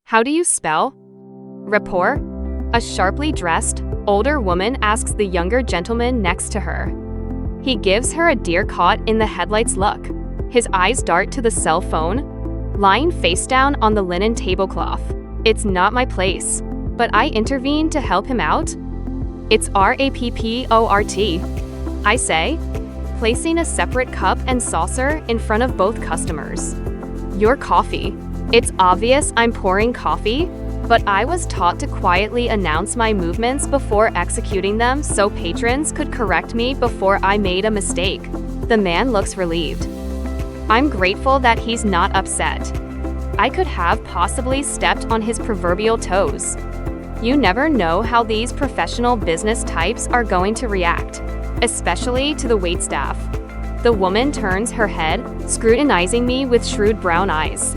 How do you spell? Rapport? A sharply dressed, older woman asks the younger gentleman next to her. He gives her a deer caught in the headlights look. His eyes dart to the cell phone, lying face down on the linen tablecloth. It's not my place, but I intervene to help him out. It's RAPPORT, I say, placing a separate cup and saucer in front of both customers. Your coffee. It's obvious I'm pouring coffee, but I was taught to quietly announce my movements before executing them so patrons could correct me before I made a mistake. The man looks relieved. I'm grateful that he's not upset. I could have possibly stepped on his proverbial toes. You never know how these professional business types are going to react, especially to the waitstaff. The woman turns her head, scrutinizing me with shrewd brown eyes.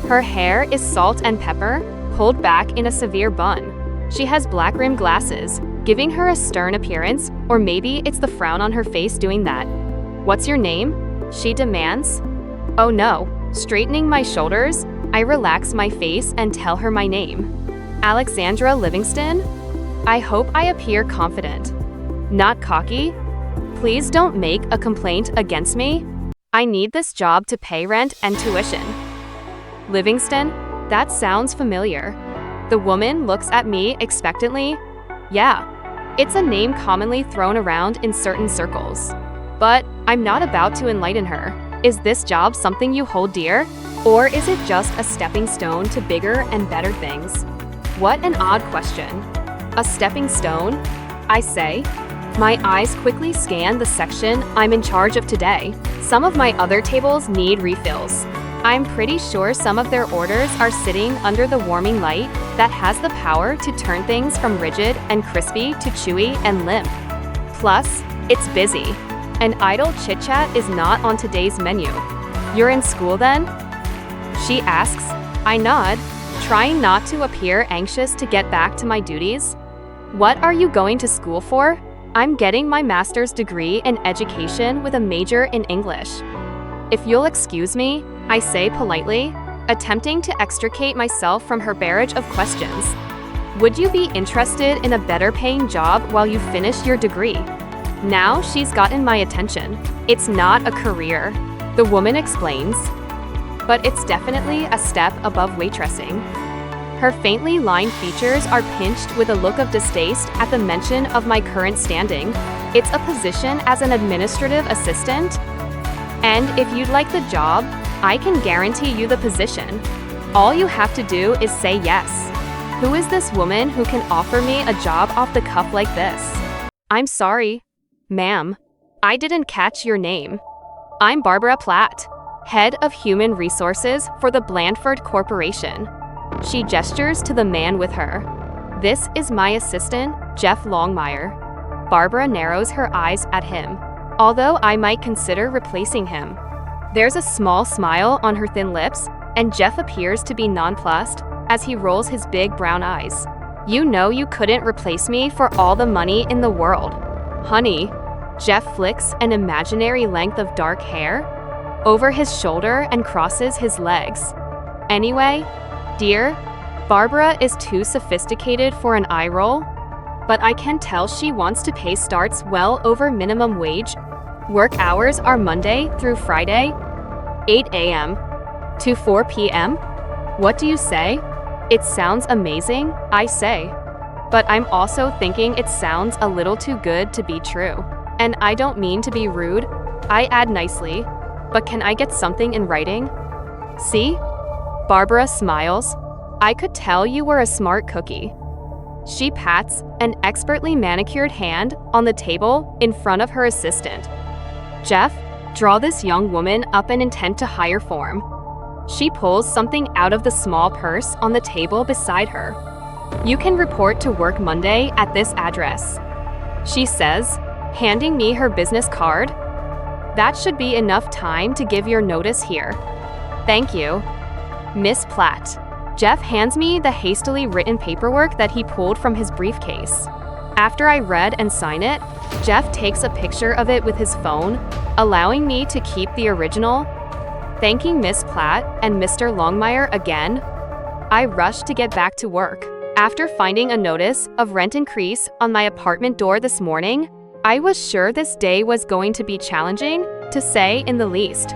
Her hair is salt and pepper, pulled back in a severe bun. She has black-rimmed glasses, giving her a stern appearance, or maybe it's the frown on her face doing that. What's your name? She demands. Oh no. Straightening my shoulders, I relax my face and tell her my name. Alexandra Livingston? I hope I appear confident, not cocky. Please don't make a complaint against me. I need this job to pay rent and tuition. Livingston? That sounds familiar. The woman looks at me expectantly. Yeah, it's a name commonly thrown around in certain circles. But I'm not about to enlighten her. Is this job something you hold dear? Or is it just a stepping stone to bigger and better things? What an odd question. A stepping stone? I say. My eyes quickly scan the section I'm in charge of today. Some of my other tables need refills. I'm pretty sure some of their orders are sitting under the warming light that has the power to turn things from rigid and crispy to chewy and limp. Plus, it's busy. And idle chit-chat is not on today's menu. You're in school then? She asks. I nod, trying not to appear anxious to get back to my duties. What are you going to school for? I'm getting my master's degree in education with a major in English. If you'll excuse me, I say politely, attempting to extricate myself from her barrage of questions. Would you be interested in a better paying job while you finish your degree? Now she's gotten my attention. It's not a career, the woman explains, but it's definitely a step above waitressing. Her faintly lined features are pinched with a look of distaste at the mention of my current standing. It's a position as an administrative assistant. And if you'd like the job, I can guarantee you the position. All you have to do is say yes. Who is this woman who can offer me a job off the cuff like this? I'm sorry, ma'am. I didn't catch your name. I'm Barbara Platt, head of human resources for the Blandford Corporation. She gestures to the man with her. This is my assistant, Jeff Longmire. Barbara narrows her eyes at him, although I might consider replacing him. There's a small smile on her thin lips, and Jeff appears to be nonplussed as he rolls his big brown eyes. You know you couldn't replace me for all the money in the world. Honey, Jeff flicks an imaginary length of dark hair over his shoulder and crosses his legs. Anyway, dear, Barbara is too sophisticated for an eye roll, but I can tell she wants to pay starts well over minimum wage. Work hours are Monday through Friday, 8 a.m. to 4 p.m. What do you say? It sounds amazing, I say. But I'm also thinking it sounds a little too good to be true. And I don't mean to be rude, I add nicely, but can I get something in writing? See? Barbara smiles. I could tell you were a smart cookie. She pats an expertly manicured hand on the table in front of her assistant. Jeff, draw this young woman up an intent to hire form. She pulls something out of the small purse on the table beside her. You can report to work Monday at this address, she says, handing me her business card. That should be enough time to give your notice here. Thank you, Miss Platt. Jeff hands me the hastily written paperwork that he pulled from his briefcase. After I read and sign it, Jeff takes a picture of it with his phone, allowing me to keep the original. Thanking Miss Platt and Mr. Longmire again, I rushed to get back to work. After finding a notice of rent increase on my apartment door this morning, I was sure this day was going to be challenging, to say in the least.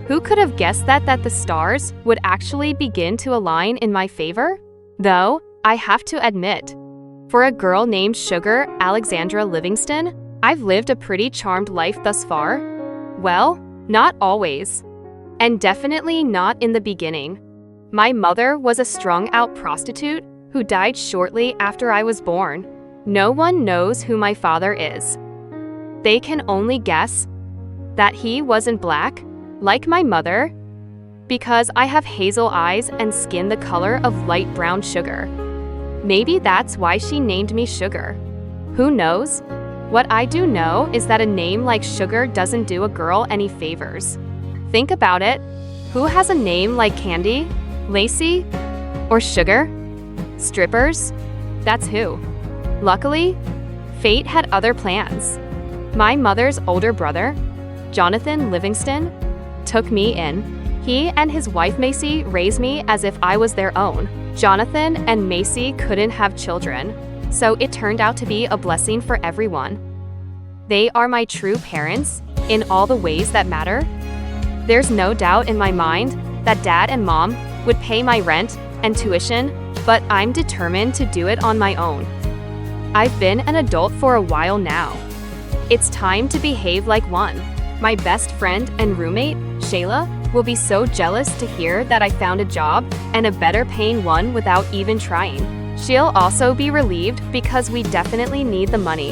Who could have guessed that the stars would actually begin to align in my favor? Though, I have to admit, for a girl named Sugar Alexandra Livingston, I've lived a pretty charmed life thus far. Well, not always. And definitely not in the beginning. My mother was a strung-out prostitute who died shortly after I was born. No one knows who my father is. They can only guess that he wasn't black, like my mother, because I have hazel eyes and skin the color of light brown sugar. Maybe that's why she named me Sugar. Who knows? What I do know is that a name like Sugar doesn't do a girl any favors. Think about it. Who has a name like Candy, Lacey, or Sugar? Strippers? That's who. Luckily, fate had other plans. My mother's older brother, Jonathan Livingston, took me in. He and his wife Macy raised me as if I was their own. Jonathan and Macy couldn't have children, so it turned out to be a blessing for everyone. They are my true parents in all the ways that matter. There's no doubt in my mind that Dad and Mom would pay my rent and tuition, but I'm determined to do it on my own. I've been an adult for a while now. It's time to behave like one. My best friend and roommate, Shayla, will be so jealous to hear that I found a job, and a better paying one without even trying. She'll also be relieved because we definitely need the money.